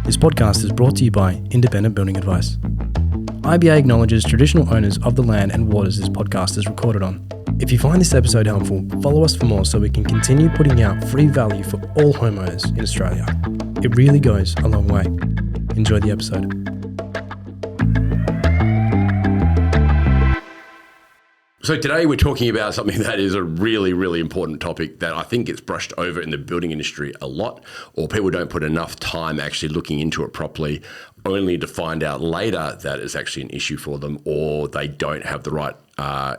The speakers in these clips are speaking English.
This podcast is brought to you by Independent Building Advice. IBA acknowledges traditional owners of the land and waters this podcast is recorded on. If you find this episode helpful, follow us for more so we can continue putting out free value for all homeowners in Australia. It really goes a long way. Enjoy the episode. So today we're talking about something that is a really, really important topic that I think gets brushed over in the building industry a lot, or people don't put enough time actually looking into it properly, only to find out later that it's actually an issue for them, or they don't have the right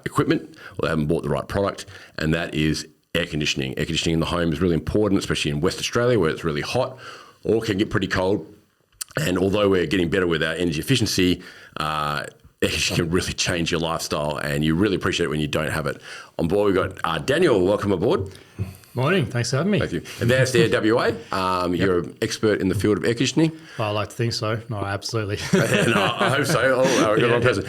equipment, or they haven't bought the right product, and that is air conditioning. Air conditioning in the home is really important, especially in West Australia where it's really hot or can get pretty cold. And although we're getting better with our energy efficiency, it can really change your lifestyle, and you really appreciate it when you don't have it. On board, we've got Daniel. Welcome aboard. Morning. Thanks for having me. Thank you. And there's the WA. You're an expert in the field of air conditioning. Well, I like to think so. No, absolutely. And I hope so. Oh, I got one person.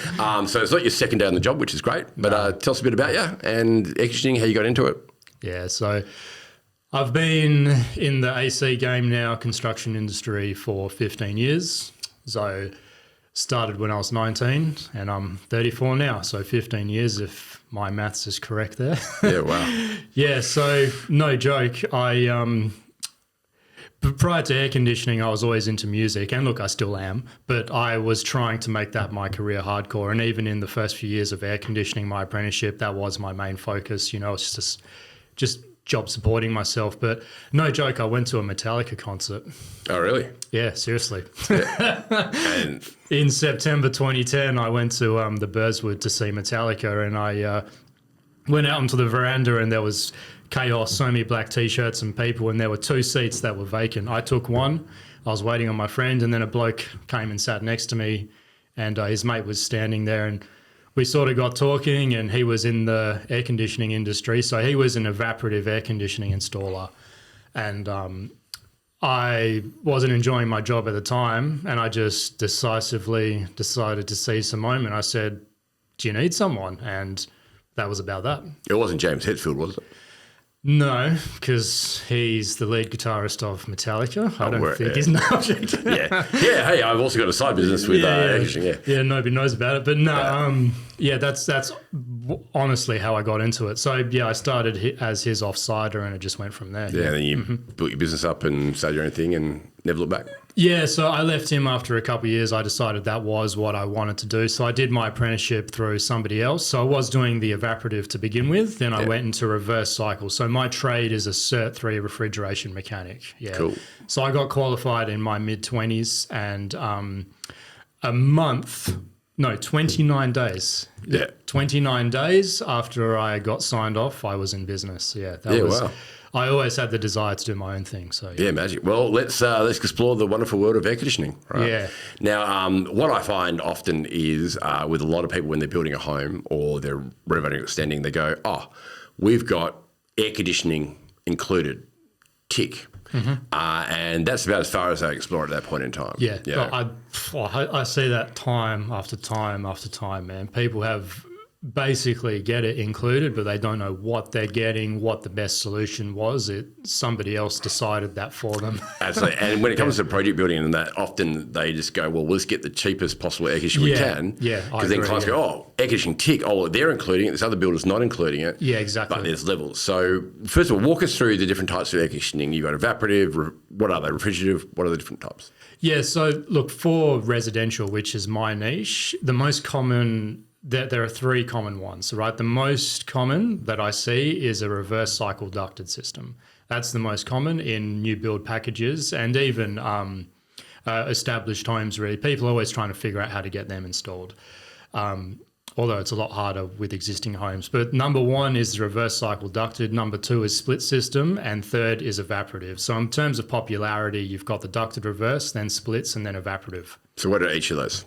So it's not your second day on the job, which is great. But tell us a bit about you and air conditioning, how you got into it. Yeah, so I've been in the AC game now, construction industry, for 15 years. So started when I was 19 and I'm 34 now. So 15 years if my maths is correct there. Yeah, wow. Yeah, so no joke. Prior to air conditioning, I was always into music, and look, I still am, but I was trying to make that my career hardcore. And even in the first few years of air conditioning, my apprenticeship, that was my main focus. You know, it's just job supporting myself. But no joke, I went to a Metallica concert. Oh, really? Yeah, seriously. Yeah. And in September 2010, I went to the Burswood to see Metallica, and I went out onto the veranda, and there was chaos, so many black T-shirts and people, and there were 2 seats that were vacant. I took one. I was waiting on my friend, and then a bloke came and sat next to me, and his mate was standing there, and we sort of got talking, and he was in the air conditioning industry, so he was an evaporative air conditioning installer, and I wasn't enjoying my job at the time, and I just decisively decided to seize the moment. I said, "Do you need someone?" And that was about that. it wasn't James Hetfield, was it? No, because he's the lead guitarist of Metallica. I don't think he's an object. Yeah. Hey, I've also got a side business with air conditioning. Yeah, nobody knows about it. But no, that's honestly how I got into it. So, yeah, I started as his offsider, and it just went from there. Yeah, and then you built your business up and started your own thing and never looked back. Yeah, so I left him after a couple of years. I decided that was what I wanted to do. So I did my apprenticeship through somebody else. So I was doing the evaporative to begin with. Then I went into reverse cycle. So my trade is a Cert 3 refrigeration mechanic. Yeah. Cool. So I got qualified in my mid-20s, and 29 days. Yeah. 29 days after I got signed off, I was in business. Yeah. Wow. I always had the desire to do my own thing. So yeah, magic. Well, let's explore the wonderful world of air conditioning. Right? Yeah. Now, what I find often is with a lot of people when they're building a home or they're renovating or extending, they go, "Oh, we've got air conditioning included." Tick. And that's about as far as I explore at that point in time. Yeah. I see that time after time after time, man. People have basically get it included, but they don't know what they're getting, what the best solution was. Somebody else decided that for them. Absolutely. And when it comes to project building and that, often they just go, well, let's get the cheapest possible air conditioning we can. Yeah. Because then clients go, oh, air conditioning tick. Oh, they're including it. This other builder's not including it. Yeah, exactly. But there's levels. So first of all, walk us through the different types of air conditioning. You've got evaporative. What are they? Refrigerative? What are the different types? Yeah. So look, for residential, which is my niche, the most common... There are 3 common ones, right? The most common that I see is a reverse cycle ducted system. That's the most common in new build packages, and even established homes, really. People are always trying to figure out how to get them installed, although it's a lot harder with existing homes. But number 1 is the reverse cycle ducted, number 2 is split system, and third is evaporative. So in terms of popularity, you've got the ducted reverse, then splits, and then evaporative. So what are each of those?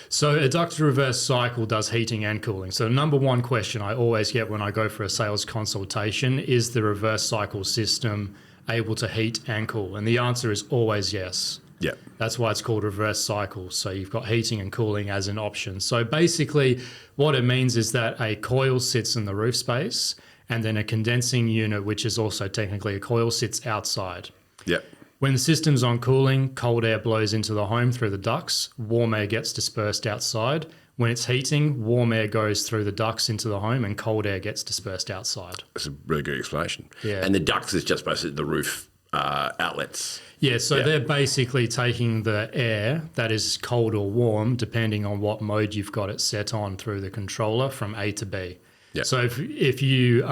So a ducted reverse cycle does heating and cooling. So number 1 question I always get when I go for a sales consultation is the reverse cycle system able to heat and cool? And the answer is always yes. Yeah. That's why it's called reverse cycle. So you've got heating and cooling as an option. So basically what it means is that a coil sits in the roof space, and then a condensing unit, which is also technically a coil, sits outside. Yep. When the system's on cooling, cold air blows into the home through the ducts, warm air gets dispersed outside. When it's heating, warm air goes through the ducts into the home and cold air gets dispersed outside. That's a really good explanation. Yeah. And the ducts is just basically the roof outlets. Yeah, so they're basically taking the air that is cold or warm, depending on what mode you've got it set on through the controller from A to B. Yeah. So if you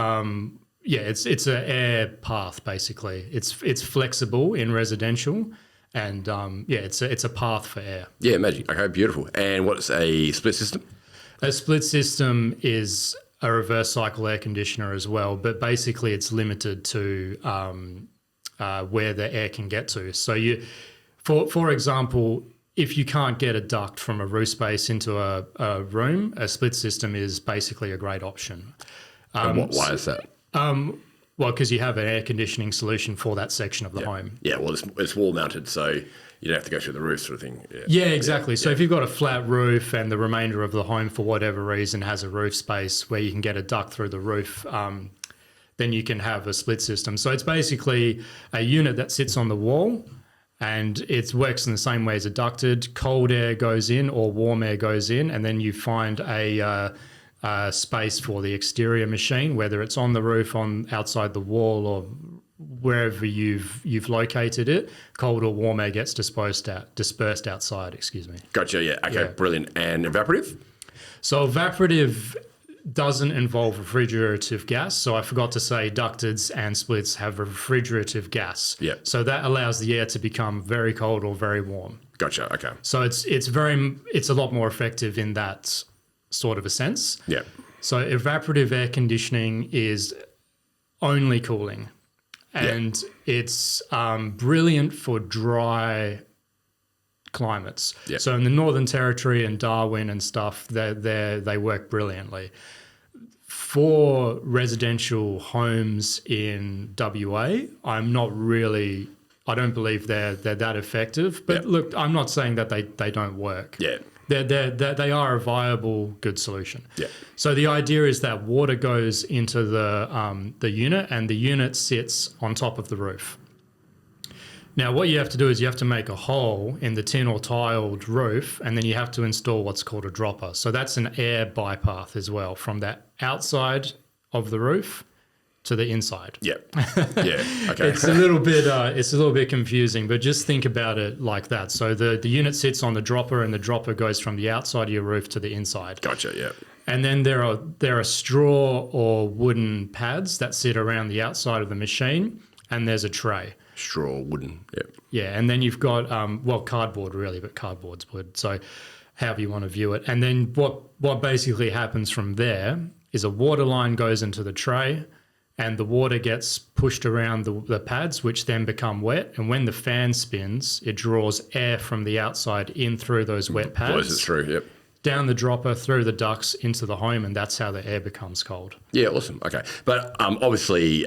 it's an air path basically. It's flexible in residential, and it's a path for air. Yeah, magic. Okay, beautiful. And what's a split system? A split system is a reverse cycle air conditioner as well, but basically it's limited to where the air can get to. So for example, if you can't get a duct from a roof space into a room, a split system is basically a great option. And why is that? Well, because you have an air conditioning solution for that section of the home. Yeah, well, it's wall mounted, so you don't have to go through the roof sort of thing. Yeah, exactly. So if you've got a flat roof and the remainder of the home, for whatever reason, has a roof space where you can get a duct through the roof, then you can have a split system. So it's basically a unit that sits on the wall, and it works in the same way as a ducted. Cold air goes in or warm air goes in, and then you find a space for the exterior machine, whether it's on the roof, on outside the wall, or wherever you've located it. Cold or warm air gets dispersed outside. Excuse me. Gotcha. Yeah. Okay. Brilliant. And evaporative? So evaporative doesn't involve refrigerative gas. So I forgot to say ducteds and splits have refrigerative gas. Yeah. So that allows the air to become very cold or very warm. Gotcha. Okay. So it's a lot more effective in that sort of a sense. Yeah. So evaporative air conditioning is only cooling, and it's brilliant for dry climates. Yeah. So in the Northern Territory and Darwin and stuff, they work brilliantly. For residential homes in WA, I don't believe they're that effective. But look, I'm not saying that they don't work. Yeah. They are a viable, good solution. Yeah. So the idea is that water goes into the unit, and the unit sits on top of the roof. Now, what you have to do is you have to make a hole in the tin or tiled roof, and then you have to install what's called a dropper. So that's an air bypass as well, from the outside of the roof to the inside. Yeah. Yeah. Okay. It's a little bit confusing, but just think about it like that. So the unit sits on the dropper, and the dropper goes from the outside of your roof to the inside. Gotcha. Yeah. And then there are straw or wooden pads that sit around the outside of the machine, and there's a tray. Straw, wooden. Yeah. Yeah, and then you've got cardboard really, but cardboard's wood. So however you want to view it. And then what basically happens from there is a water line goes into the tray, and the water gets pushed around the pads, which then become wet. And when the fan spins, it draws air from the outside in through those wet pads. Blows it through, yep. Down the dropper, through the ducts, into the home, and that's how the air becomes cold. Yeah, awesome. Okay. But obviously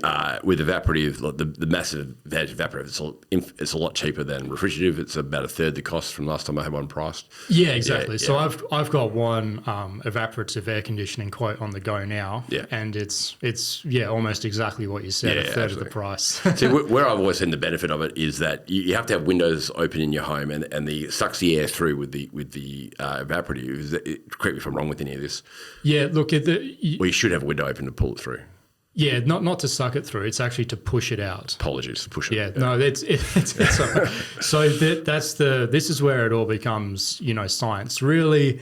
with evaporative, the massive advantage of evaporative, it's a lot cheaper than refrigerative. It's about a third the cost from last time I had one priced. Yeah, exactly. Yeah, so I've got one evaporative air conditioning quote on the go now, and it's almost exactly what you said, a third of the price. See, where I've always seen the benefit of it is that you have to have windows open in your home, and the sucks the air through with the evaporative. Correct me if I'm wrong with any of this. Yeah, look at you should have a window open to pull it through. Yeah, not to suck it through. It's actually to push it out. Apologies, push it. Yeah, no, it's so this is where it all becomes science really,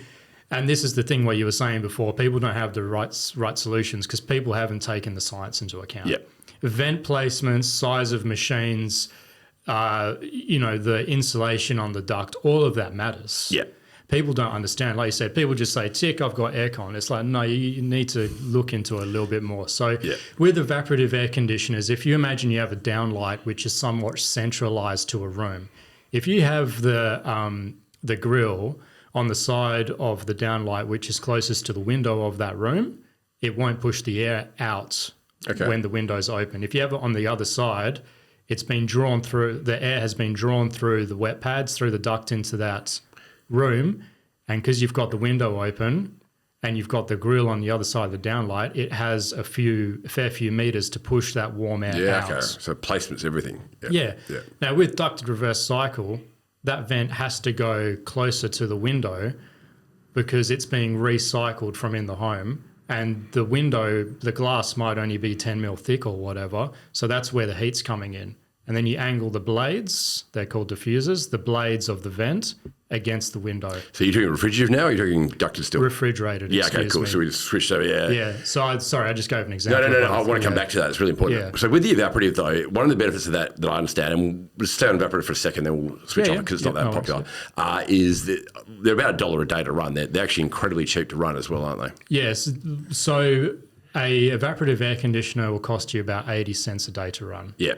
and this is the thing where you were saying before, people don't have the right solutions because people haven't taken the science into account. Yeah, vent placements, size of machines, the insulation on the duct, all of that matters. Yeah. People don't understand. Like you said, people just say, tick, I've got aircon. It's like, no, you need to look into it a little bit more. So with evaporative air conditioners, if you imagine you have a downlight, which is somewhat centralized to a room, if you have the grill on the side of the downlight, which is closest to the window of that room, it won't push the air out when the window's open. If you have it on the other side, it's been drawn through, the air has been drawn through the wet pads, through the duct into that room, and because you've got the window open, and you've got the grill on the other side of the downlight, it has a fair few meters to push that warm air out. Okay. So placement's everything. Yeah. Now with ducted reverse cycle, that vent has to go closer to the window because it's being recycled from in the home. And the window, the glass might only be 10 mil thick or whatever. So that's where the heat's coming in. And then you angle the blades, they're called diffusers, the blades of the vent against the window. So you're doing refrigerative now, or you're doing ducted still? Refrigerated, Yeah, okay, cool. Me. So we just switched over, Yeah, so I just gave an example. No. I want to come back to that. It's really important. Yeah. So with the evaporative, though, one of the benefits of that I understand, and we'll stay on evaporative for a second, then we'll switch on because it's not that popular, is that they're about $1 a day to run. They're actually incredibly cheap to run as well, aren't they? Yes. So a evaporative air conditioner will cost you about 80 cents a day to run. Yeah.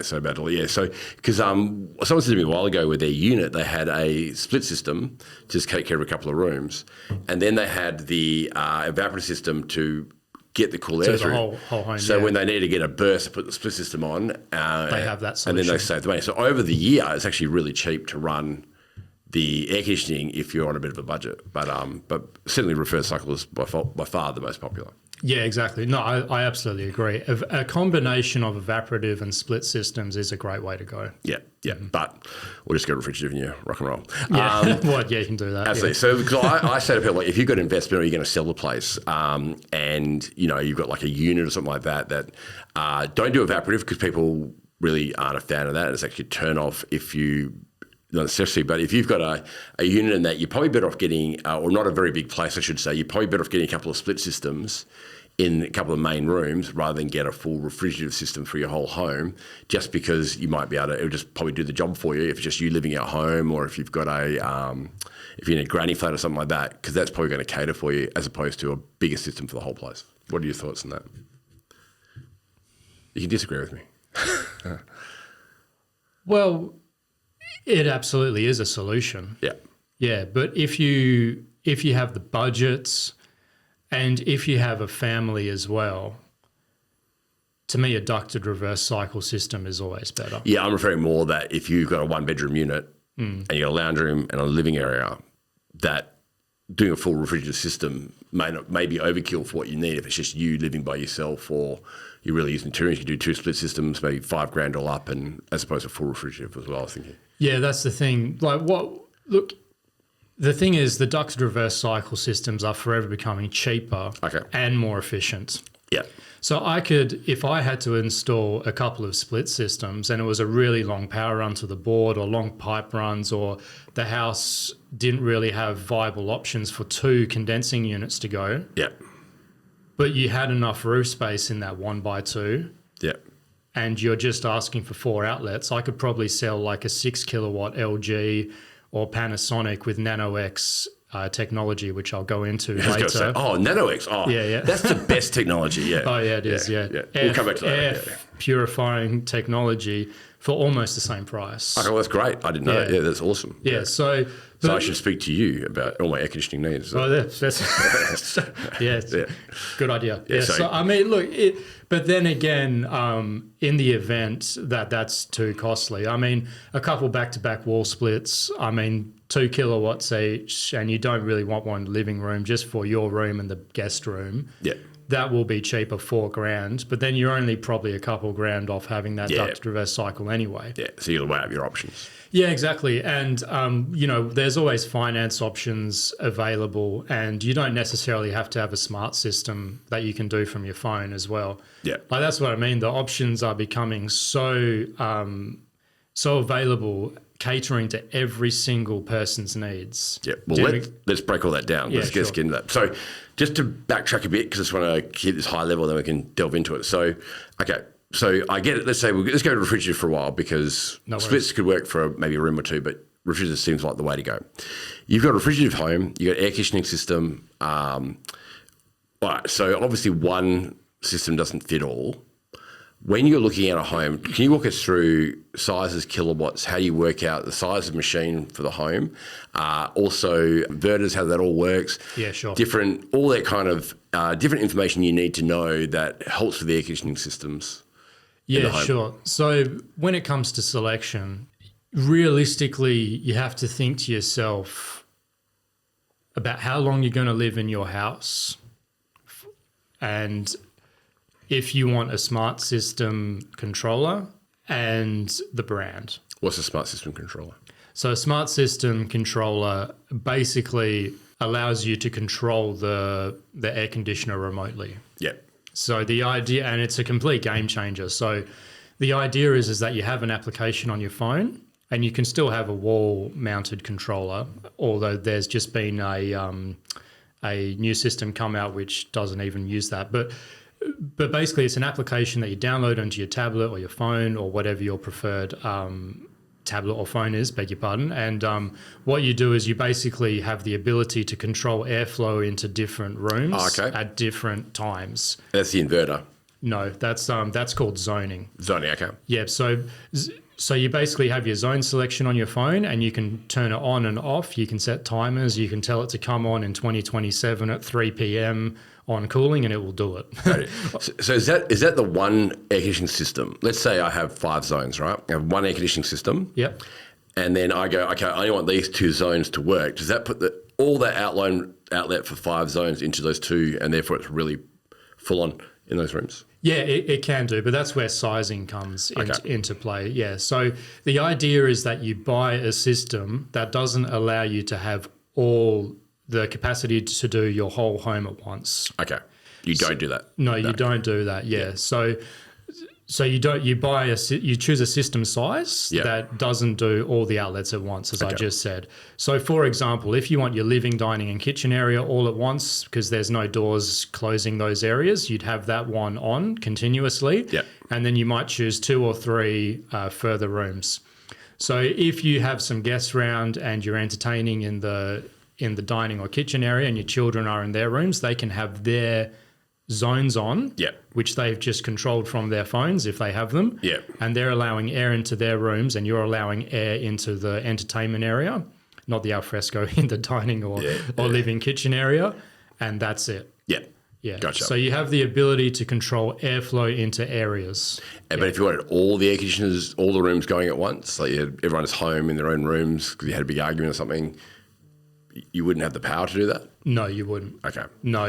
So about $1. Yeah. So because someone said to me a while ago with their unit, they had a split system to just take care of a couple of rooms, and then they had the evaporative system to get the cool air through. The whole home. So when they need to get a burst to put the split system on, they have that solution. and then they save the money. So over the year, it's actually really cheap to run the air conditioning if you're on a bit of a budget. But certainly reverse cycle is by far the most popular. Yeah, exactly. No, I absolutely agree. A combination of evaporative and split systems is a great way to go. Yeah. But we'll just go refrigerative and you rock and roll. Yeah, you can do that. Absolutely. Yeah. So because I say to people, like, if you've got investment or you're going to sell the place, and you've got like a unit or something like that, don't do evaporative because people really aren't a fan of that. It's actually a turn off if you. Not necessarily, but if you've got a unit in that, you're probably better off getting, or not a very big place, I should say, you're probably better off getting a couple of split systems in a couple of main rooms rather than get a full refrigerative system for your whole home, just because you might be able to, it'll just probably do the job for you if it's just you living at home, or if you've got if you're in a granny flat or something like that, because that's probably going to cater for you as opposed to a bigger system for the whole place. What are your thoughts on that? You can disagree with me. Well, it absolutely is a solution. Yeah, but if you have the budgets and if you have a family as well, to me a ducted reverse cycle system is always better. Yeah, I'm referring more that if you've got a 1-bedroom unit and you've got a lounge room and a living area, that doing a full refrigerator system may be overkill for what you need if it's just you living by yourself, or you really use materials. You do 2 split systems, maybe $5,000 all up, and as opposed to full refrigerator as well, I was thinking. Yeah, that's the thing. The thing is the ducted reverse cycle systems are forever becoming cheaper and more efficient. Yeah. So if I had to install a couple of split systems and it was a really long power run to the board, or long pipe runs, or the house didn't really have viable options for 2 condensing units to go. Yeah. But you had enough roof space in that 1x2. Yeah. And you're just asking for 4 outlets, I could probably sell like a 6 kilowatt LG or Panasonic with NanoX technology, which I'll go into later. Say, NanoX. Oh, yeah. That's the best technology, yeah. Oh, yeah, it is, yeah. We'll come back to that. Air purifying technology for almost the same price. Okay, well, that's great. I didn't know that. Yeah, that's awesome. Yeah, so I should speak to you about all my air conditioning needs. Oh, that's good idea. Yeah, so I mean, look, but then again, in the event that that's too costly, I mean, a couple back-to-back wall splits, I mean, 2 kilowatts each, and you don't really want one living room, just for your room and the guest room. Yeah. That will be cheaper, $4,000, but then you're only probably a couple grand off having that ducted reverse cycle anyway. Yeah, so you'll weigh up your options. Yeah, exactly. And, there's always finance options available, and you don't necessarily have to have a smart system that you can do from your phone as well. Yeah. Like, that's what I mean. The options are becoming so available, catering to every single person's needs. Yeah. Well, let's break all that down. Yeah, let's get into that. So just to backtrack a bit, because I just want to keep this high level, then we can delve into it. So, okay. So I get it. Let's say let's go to refrigerator for a while, because splits could work for maybe a room or 2, but refrigerator seems like the way to go. You've got a refrigerative home. You've got air conditioning system. All right. So obviously one system doesn't fit all. When you're looking at a home, can you walk us through sizes, kilowatts, how you work out the size of machine for the home? Also, inverters, how that all works. Yeah, sure. All that kind of different information you need to know that helps with the air conditioning systems. Yeah, sure. So when it comes to selection, realistically, you have to think to yourself, about how long you're going to live in your house, and if you want a smart system controller and the brand. What's a smart system controller? So a smart system controller basically allows you to control the air conditioner remotely. Yep. So the idea, and it's a complete game changer. So the idea is that you have an application on your phone and you can still have a wall mounted controller, although there's just been a new system come out which doesn't even use that. But basically it's an application that you download onto your tablet or your phone or whatever your preferred tablet or phone is, beg your pardon. And what you do is you basically have the ability to control airflow into different rooms at different times. That's the inverter. No, that's called zoning. Zoning, okay. Yeah, so you basically have your zone selection on your phone and you can turn it on and off. You can set timers. You can tell it to come on in 2027 at 3 p.m. on cooling and it will do it. Right. So is that the one air conditioning system? Let's say I have 5 zones, right? I have one air conditioning system. Yep. And then I go, okay, I only want these 2 zones to work. Does that put all that outlet for 5 zones into those 2 and therefore it's really full on in those rooms? Yeah, it can do, but that's where sizing comes into play. Yeah, so the idea is that you buy a system that doesn't allow you to have all the capacity to do your whole home at once. Okay, you don't do that. No, you don't do that. Yeah, so you choose a system size that doesn't do all the outlets at once, as I just said. So for example, if you want your living, dining and kitchen area all at once, because there's no doors closing those areas, you'd have that one on continuously. Yeah. And then you might choose 2 or 3 further rooms. So if you have some guests around and you're entertaining in the dining or kitchen area and your children are in their rooms, they can have their zones on, which they've just controlled from their phones if they have them. And they're allowing air into their rooms and you're allowing air into the entertainment area, not the alfresco in the dining or living kitchen area. And that's it. Yeah. Gotcha. So you have the ability to control airflow into areas. But if you wanted all the air conditioners, all the rooms going at once, like everyone is home in their own rooms because you had a big argument or something, you wouldn't have the power to do that? No, you wouldn't. Okay. No,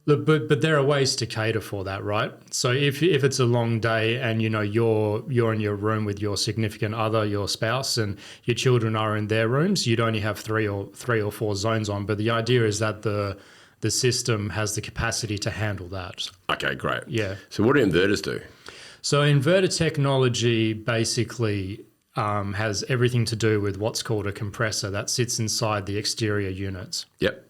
but there are ways to cater for that, right? So if it's a long day and you're in your room with your significant other, your spouse, and your children are in their rooms, you'd only have 3 or 4 zones on. But the idea is that the system has the capacity to handle that. Okay, great. Yeah. So what do inverters do? So inverter technology basically has everything to do with what's called a compressor that sits inside the exterior unit. Yep.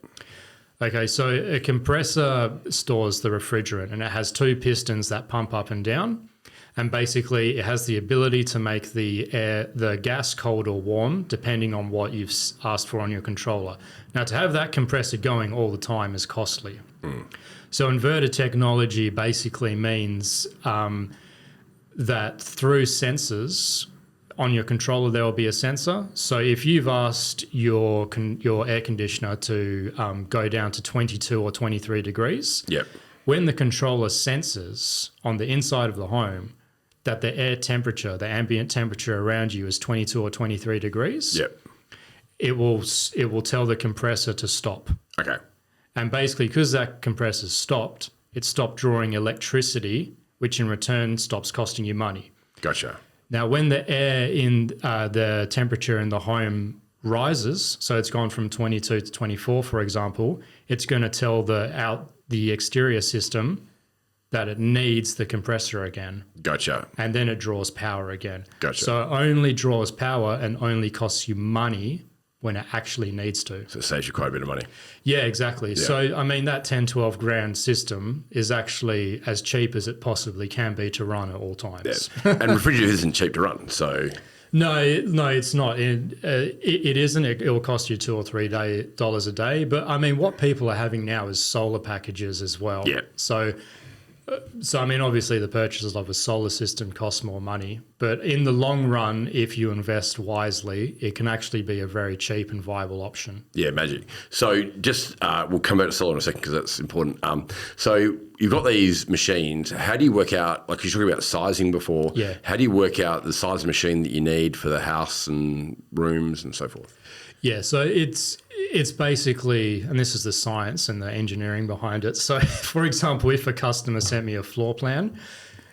Okay, so a compressor stores the refrigerant and it has 2 pistons that pump up and down. And basically it has the ability to make the gas cold or warm depending on what you've asked for on your controller. Now to have that compressor going all the time is costly. So inverter technology basically means that through sensors on your controller, there will be a sensor. So if you've asked your air conditioner to go down to 22 or 23 degrees, when the controller senses on the inside of the home that the air temperature, the ambient temperature around you is 22 or 23 degrees, it will tell the compressor to stop. Okay. And basically, because that compressor's stopped, it stopped drawing electricity, which in return stops costing you money. Gotcha. Now, when the air in the temperature in the home rises, so it's gone from 22 to 24, for example, it's going to tell the exterior system that it needs the compressor again. Gotcha. And then it draws power again. Gotcha. So it only draws power and only costs you money when it actually needs to. So it saves you quite a bit of money. Yeah, exactly. Yeah. So, I mean, that 10, 12 grand system is actually as cheap as it possibly can be to run at all times. Yeah. And refrigerator isn't cheap to run, so... No, it's not. It isn't. It will cost you $2 or $3 a day. But, I mean, what people are having now is solar packages as well. Yeah. So I mean, obviously the purchase of a solar system costs more money, but in the long run, if you invest wisely, it can actually be a very cheap and viable option. Yeah, magic. So just, we'll come back to solar in a second because that's important. So you've got these machines. How do you work out, like you were talking about sizing before, how do you work out the size of machine that you need for the house and rooms and so forth? Yeah, so it's basically, and this is the science and the engineering behind it. So, for example, if a customer sent me a floor plan,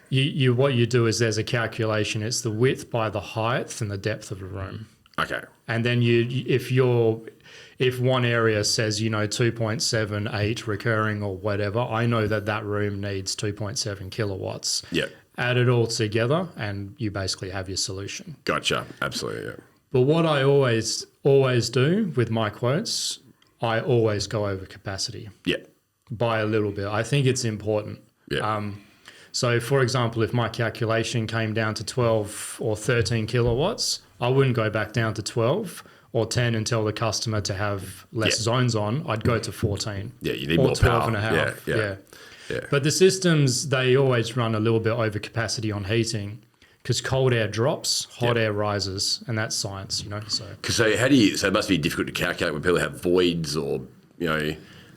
you what you do is there's a calculation. It's the width by the height and the depth of the room. Okay. And then if one area says 2.78 recurring or whatever, I know that room needs 2.7 kilowatts. Yeah. Add it all together, and you basically have your solution. Gotcha. Absolutely. Yeah. But what I always do with my quotes, I always go over capacity. Yeah. By a little bit. I think it's important. Yeah. So, for example, if my calculation came down to 12 or 13 kilowatts, I wouldn't go back down to 12 or 10 and tell the customer to have less zones on. I'd go to 14. Yeah, you need or more 12 power. and a half. Yeah. But the systems, they always run a little bit over capacity on heating because cold air drops, hot air rises, and that's science, So how do you? So it must be difficult to calculate when people have voids or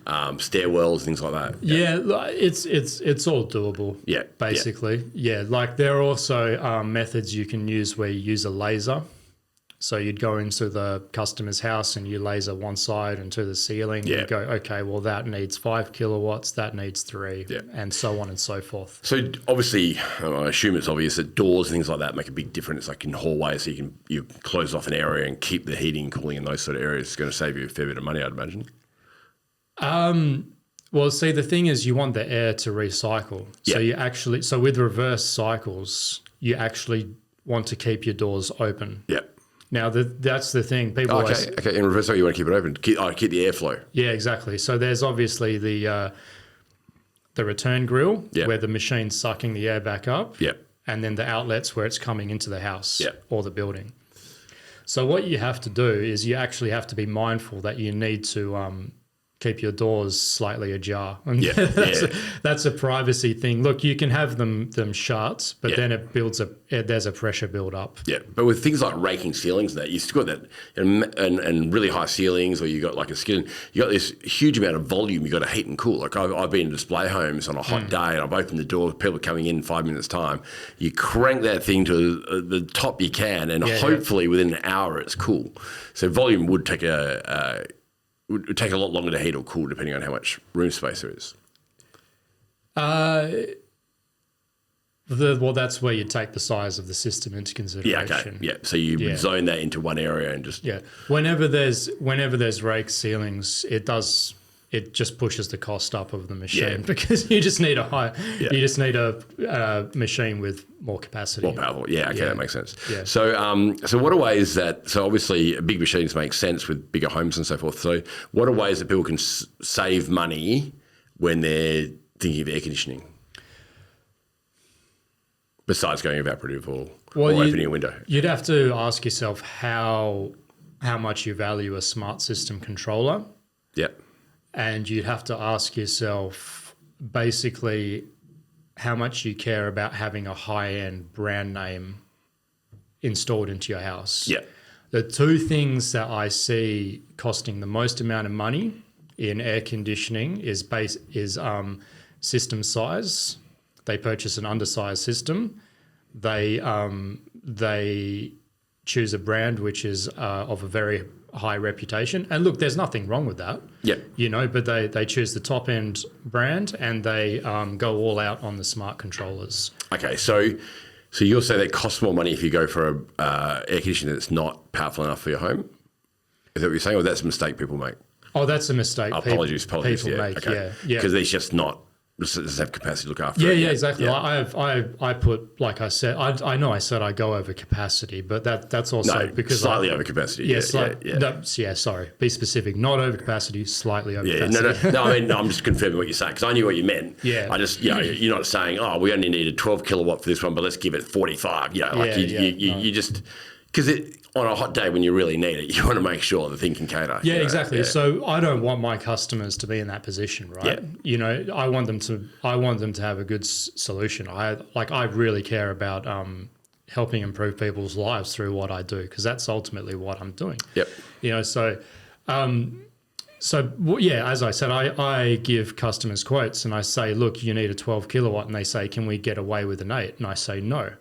stairwells, things like that. Yeah, it's all doable. Yeah, basically. Yeah, like there are also methods you can use where you use a laser. So you'd go into the customer's house and you laser one side into the ceiling. Yeah. And you go, okay, well that needs 5 kilowatts, that needs 3, and so on and so forth. So obviously, I assume it's obvious that doors and things like that make a big difference. Like in hallways, so you close off an area and keep the heating and cooling in those sort of areas. It's going to save you a fair bit of money, I'd imagine. Well, see, the thing is you want the air to recycle. Yeah. So with reverse cycles, you actually want to keep your doors open. Yeah. Now, that's the thing. People always, Okay. In reverse, you want to keep it open. Keep the airflow. Yeah, exactly. So there's obviously the return grill where the machine's sucking the air back up. Yeah. And then the outlets where it's coming into the house or the building. So what you have to do is you actually have to be mindful that you need to keep your doors slightly ajar. And that's a privacy thing. Look, you can have them shut, but then it builds there's a pressure build up. Yeah, but with things like raking ceilings and that, you've still got that, and really high ceilings, or you got like a skin, you got this huge amount of volume you got to heat and cool. Like I've been in display homes on a hot day, and I've opened the door, people are coming in 5 minutes time. You crank that thing to the top you can, and hopefully within an hour it's cool. So volume would take would take a lot longer to heat or cool depending on how much room space there is. Well, that's where you take the size of the system into consideration. Yeah, okay. Yeah, so you would zone that into one area and just... Yeah. Whenever there's raked ceilings, it just pushes the cost up of the machine because you just need a machine with more capacity. More powerful. Yeah, okay, that makes sense. Yeah. So what are ways that, so obviously big machines make sense with bigger homes and so forth. So what are ways that people can save money when they're thinking of air conditioning? Besides going evaporative or opening a window. You'd have to ask yourself how much you value a smart system controller. Yep. And you'd have to ask yourself basically how much you care about having a high-end brand name installed into your house. Yeah. The two things that I see costing the most amount of money in air conditioning is system size. They purchase an undersized system. They choose a brand which is of a very high reputation. And look, there's nothing wrong with that. Yeah. But they choose the top end brand and they go all out on the smart controllers. Okay, so you'll say that it costs more money if you go for a air conditioner that's not powerful enough for your home? Is that what you're saying, or that's a mistake people make? Oh, that's a mistake. Apologies. People make. Okay. Yeah. Because it's just not. Doesn't have capacity to look after. Yeah, exactly. Yeah. I put, like I said, I know I said I go over capacity, but that's also because slightly over capacity. Yeah, sorry. Be specific. Not over capacity, slightly over capacity. No. I mean, I'm just confirming what you're saying because I knew what you meant. Yeah. I just, you're not saying, we only needed 12 kilowatt for this one, but let's give it 45. You just because on a hot day when you really need it, you want to make sure the thing can cater. Yeah, exactly. Yeah. So I don't want my customers to be in that position, right? Yeah. I want them to have a good solution. I really care about helping improve people's lives through what I do because that's ultimately what I'm doing. Yep. As I said, I give customers quotes and I say, look, you need a 12 kilowatt, and they say, can we get away with an 8? And I say no.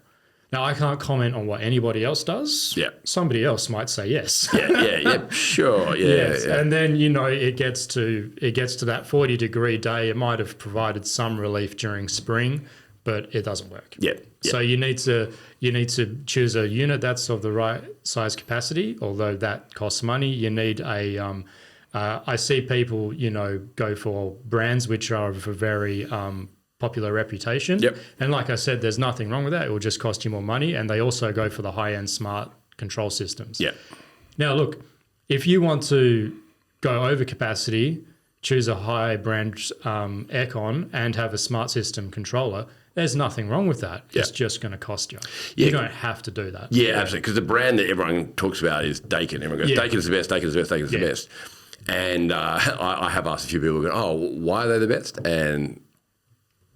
Now, I can't comment on what anybody else does. Yeah. Somebody else might say yes. Yeah, sure. Yeah, Yes. yeah. And then, it gets to that 40-degree day. It might have provided some relief during spring, but it doesn't work. Yeah. So you need to choose a unit that's of the right size capacity, although that costs money. You need a I see people, go for brands which are of a very popular reputation. Yep. And like I said, there's nothing wrong with that. It will just cost you more money. And they also go for the high-end smart control systems. Yeah. Now, look, if you want to go over capacity, choose a high brand aircon and have a smart system controller, there's nothing wrong with that. Yeah. It's just going to cost you. Yeah. You don't have to do that. Yeah, absolutely. Because the brand that everyone talks about is Daikin. Everyone goes, Yeah. Daikin's the best, Daikin's the best, Daikin's the best. And I have asked a few people, why are they the best? And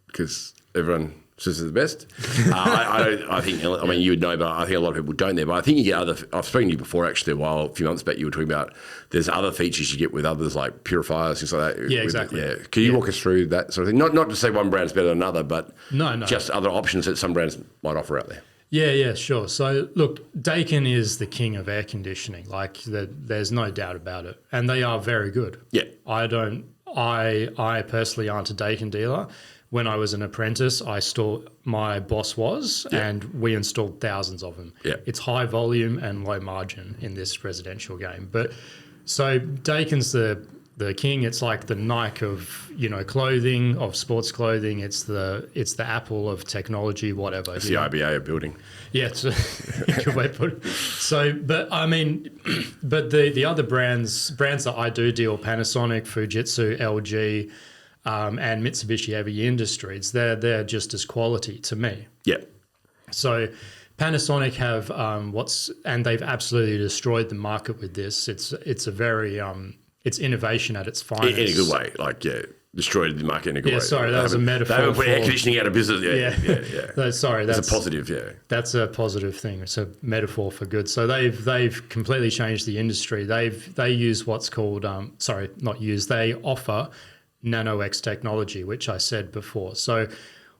because everyone says they're the best. I think, you would know, but I think a lot of people don't there. But I think you get I've spoken to you before actually a few months back, you were talking about there's other features you get with others like purifiers, things like that. Yeah, exactly. Can you walk us through that sort of thing? Not to say one brand's better than another, but No. just other options that some brands might offer out there. Yeah, sure. So look, Daikin is the king of air conditioning. There's no doubt about it. And they are very good. Yeah. I personally aren't a Daikin dealer. When I was an apprentice, my boss was, and we installed thousands of them. Yeah. It's high volume and low margin in this residential game. But so Daikin's the king. It's like the Nike of clothing, of sports clothing. It's the Apple of technology, whatever. It's the IBA of building. Yeah, it's a good way to put it. So, but the other brands that I do deal, Panasonic, Fujitsu, LG, and Mitsubishi Heavy Industries, they're just as quality to me. Yeah. So Panasonic have and they've absolutely destroyed the market with this. It's a very it's innovation at its finest. In a good way, destroyed the market in a good way. Sorry, that was a metaphor. They haven't put air conditioning out of business. Yeah. Sorry, that's a positive. Yeah, that's a positive thing. It's a metaphor for good. So they've completely changed the industry. They use what's called They offer NanoX technology, which I said before. So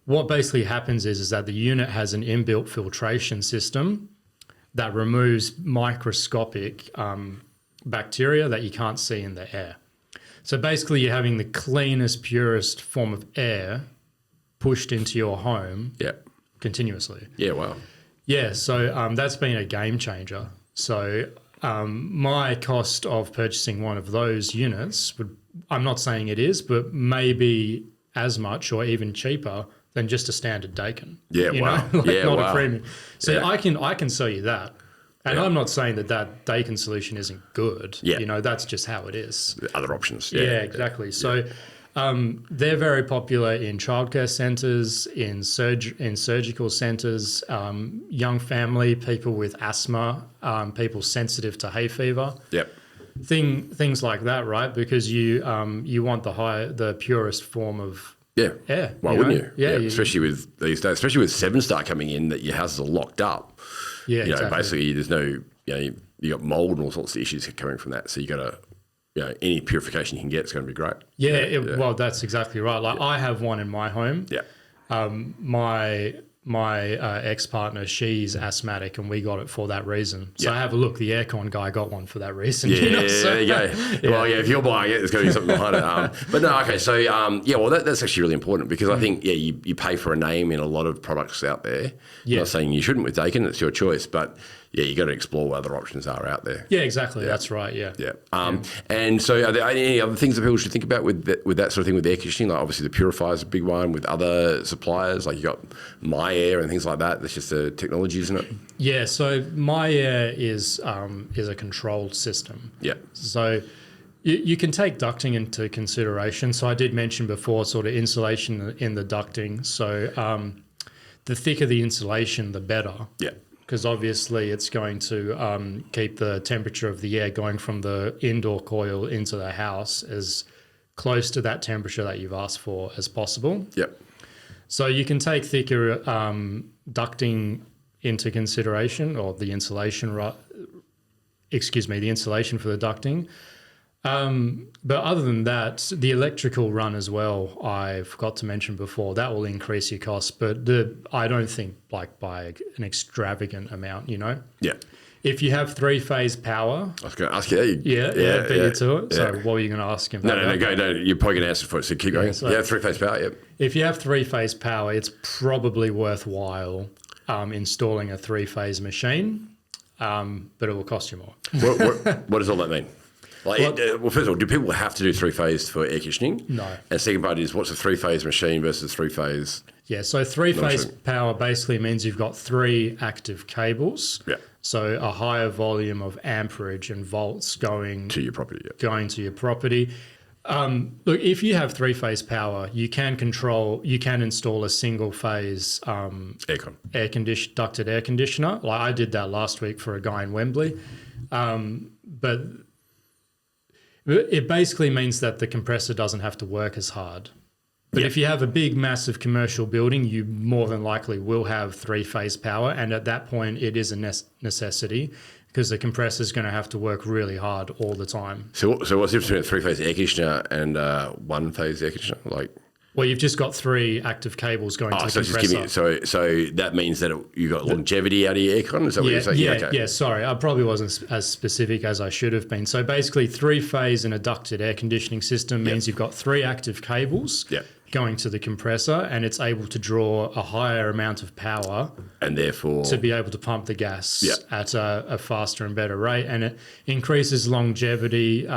what basically happens is that the unit has an inbuilt filtration system that removes microscopic bacteria that you can't see in the air. So basically you're having the cleanest, purest form of air pushed into your home continuously. Yeah, wow. Yeah, so that's been a game changer. So my cost of purchasing one of those units I'm not saying it is, but maybe as much or even cheaper than just a standard Daikin. Yeah, wow. Not a premium. So Yeah. I can sell you that. And I'm not saying that Daikin solution isn't good. Yeah. That's just how it is. Other options. Yeah, exactly. So they're very popular in childcare centres, in surgical centres, young family, people with asthma, people sensitive to hay fever. Yep. Things like that, right? Because you want the purest form of air. Why wouldn't you? Yeah, especially with these days, especially with 7-star coming in, that your houses are locked up. Yeah, exactly. Basically, there's no, you got mold and all sorts of issues coming from that. So you got to, any purification you can get is going to be great. Well, that's exactly right. I have one in my home. Yeah. My ex-partner, she's asthmatic, and we got it for that reason. So I have a look. The aircon guy got one for that reason. Yeah, there you go. Well, if you're buying it, there's going to be something behind it. But no, okay. So, that's actually really important because I think, you pay for a name in a lot of products out there. I'm not saying you shouldn't with Daikin, it's your choice, but you got to explore what other options are out there. Yeah, exactly. That's right. Yeah. And so are there any other things that people should think about with that sort of thing with air conditioning? Like obviously the purifier is a big one with other suppliers, like you got My Air and things like that. That's just the technology, isn't it? Yeah. So My Air is a controlled system. Yeah. So you can take ducting into consideration. So I did mention before sort of insulation in the ducting. So the thicker the insulation, the better. Yeah. Because obviously it's going to keep the temperature of the air going from the indoor coil into the house as close to that temperature that you've asked for as possible. Yep. So you can take thicker ducting into consideration, or the insulation for the ducting. But other than that, the electrical run as well, I forgot to mention before, that will increase your costs. But I don't think like by an extravagant amount, you know? Yeah. If you have three-phase power. I was going to ask you. Beat you to it. So what were you going to ask him about? No, you're probably going to answer for it, so keep going. So three-phase power, yep. If you have three-phase power, it's probably worthwhile installing a three-phase machine, but it will cost you more. What does all that mean? Like, well, first of all, do people have to do three-phase for air conditioning? No. And second part is, what's a three-phase machine versus three-phase? Yeah, so three-phase power basically means you've got 3 active cables. Yeah. So a higher volume of amperage and volts going to your property. Yeah. Going to your property. Look, if you have three-phase power, you can install a single-phase Aircon. Ducted air conditioner. Like I did that last week for a guy in Wembley. But it basically means that the compressor doesn't have to work as hard. But if you have a big, massive commercial building, you more than likely will have three-phase power. And at that point, it is a necessity because the compressor is going to have to work really hard all the time. So what's the difference between a three-phase air conditioner and one-phase air conditioner? Well, you've just got 3 active cables going to the compressor. So that means that you got longevity out of your aircon? Is that what you're saying? Yeah, sorry. I probably wasn't as specific as I should have been. So basically, 3-phase in a ducted air conditioning system means you've got 3 active cables going to the compressor, and it's able to draw a higher amount of power. And therefore to be able to pump the gas at a faster and better rate. And it increases longevity,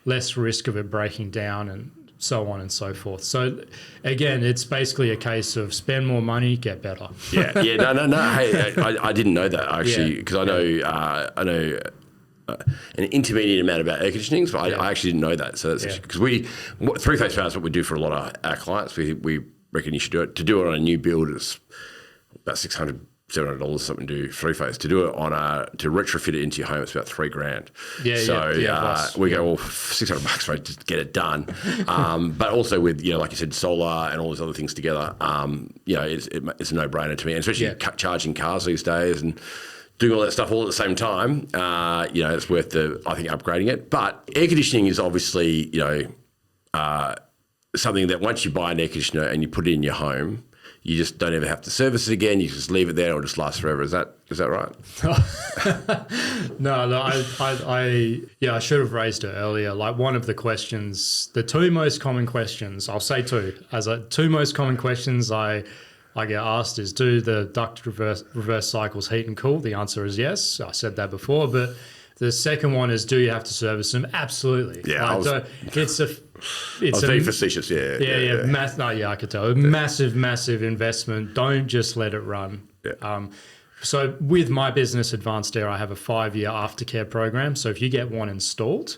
less risk of it breaking down, and so on and so forth. So again, it's basically a case of spend more money, get better. No. Hey, I didn't know that actually, because I know an intermediate amount about air conditionings, but I actually didn't know that. So that's because three-phase power is what we do for a lot of our clients. We reckon you should do it. To do it on a new build is about $600, $700 something to do three-phase. To do it to retrofit it into your home, it's about $3,000. We go, well, $600, right, just get it done. But also with, like you said, solar and all those other things together, it's a no-brainer to me, and especially charging cars these days and doing all that stuff all at the same time. It's worth I think upgrading it. But air conditioning is obviously, something that once you buy an air conditioner and you put it in your home, you just don't ever have to service it again. You just leave it there; it'll just last forever. Is that right? No. I should have raised it earlier. Like one of the questions, the 2 most common questions, I'll say 2. 2 most common questions I get asked is, do the duct reverse cycles heat and cool? The answer is yes. I said that before, but the second one is, do you have to service them? Absolutely. Yeah, I was being facetious. I could tell. Massive investment. Don't just let it run. Yeah. So with my business, Advanced Air, I have a 5-year aftercare program. So if you get one installed,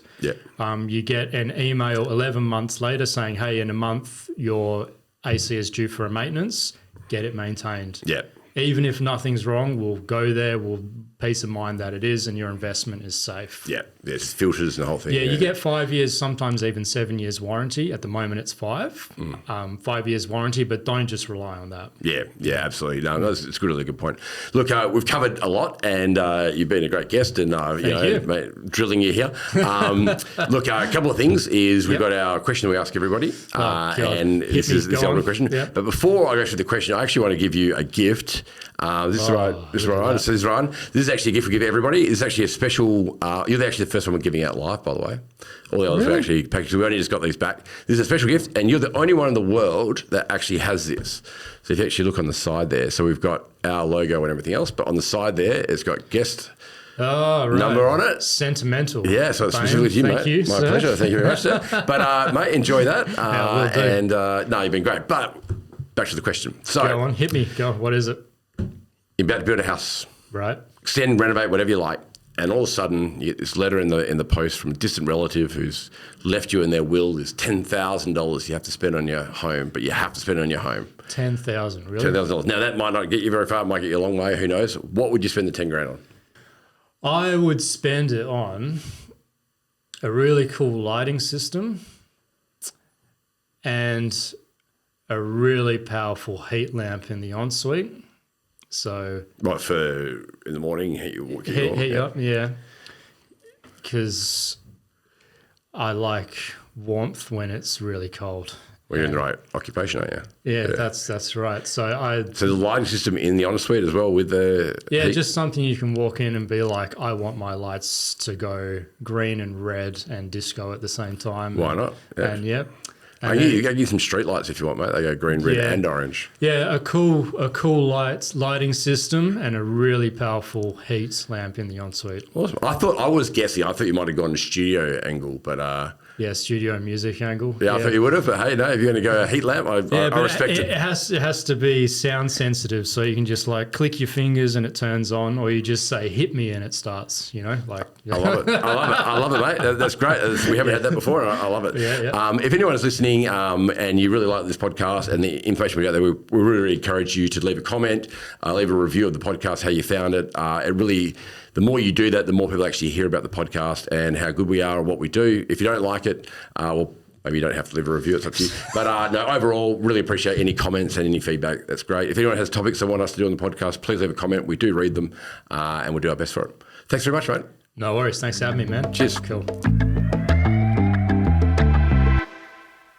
you get an email 11 months later saying, hey, in a month, your AC is due for a maintenance. Get it maintained. Yeah. Even if nothing's wrong, we'll go there. We'll peace of mind that it is, and your investment is safe. Yeah. There's filters and the whole thing. Yeah, you get 5 years, sometimes even 7 years warranty. At the moment, it's 5. 5 years warranty, but don't just rely on that. Yeah, absolutely. No, it's a really good point. Look, we've covered a lot, and you've been a great guest, and mate, drilling you here. Look, a couple of things is we've got our question we ask everybody, and this is the question. Yep. But before I go through the question, I actually want to give you a gift. This is Ryan. This is actually a gift we give everybody. It's actually a special. You're actually the first one we're giving out live, by the way. All the others are actually packaged. We only just got these back. This is a special gift, and you're the only one in the world that actually has this. So if you actually look on the side there, so we've got our logo and everything else, but on the side there, it's got guest number on it. Sentimental. Yeah, so it's specifically to you, mate. You, My sir. pleasure. Thank you very much, sir. But mate, enjoy that. You've been great. But back to the question. So go on, hit me. Go. What is it? You're about to build a house. Right. Extend, renovate, whatever you like. And all of a sudden, you get this letter in the post from a distant relative who's left you in their will. There's $10,000 you have to spend on your home, but you have to spend it on your home. $10,000, really? $10,000. Now, that might not get you very far. It might get you a long way. Who knows? What would you spend the $10,000 on? I would spend it on a really cool lighting system and a really powerful heat lamp in the ensuite. So right, for in the morning, heat you up, yeah. Because I like warmth when it's really cold. Well, you're in the right occupation, aren't you? Yeah, that's right. So the lighting system in the ensuite as well with the heat? just something you can walk in and be like, I want my lights to go green and red and disco at the same time. Why not? Yeah. And yep. You can use some street lights if you want, mate. They go green, red, and orange. Yeah, a cool lighting system and a really powerful heat lamp in the ensuite. Awesome. I was guessing. I thought you might have gone to studio angle, but studio music angle. I thought you would have. But hey, no, if you're going to go a heat lamp, I respect it. It has to be sound sensitive, so you can just like click your fingers and it turns on, or you just say "hit me" and it starts. You know, like I love it. I love it, mate. That's great. We haven't had that before. And I love it. Yeah. If anyone is listening and you really like this podcast and the information we got there, we really encourage you to leave a comment, leave a review of the podcast, how you found it. It really. The more you do that, the more people actually hear about the podcast and how good we are and what we do. If you don't like it, well, maybe you don't have to leave a review. It's up to you. But no, overall, really appreciate any comments and any feedback. That's great. If anyone has topics they want us to do on the podcast, please leave a comment. We do read them and we'll do our best for it. Thanks very much, mate. No worries. Thanks for having me, man. Cheers. Cool.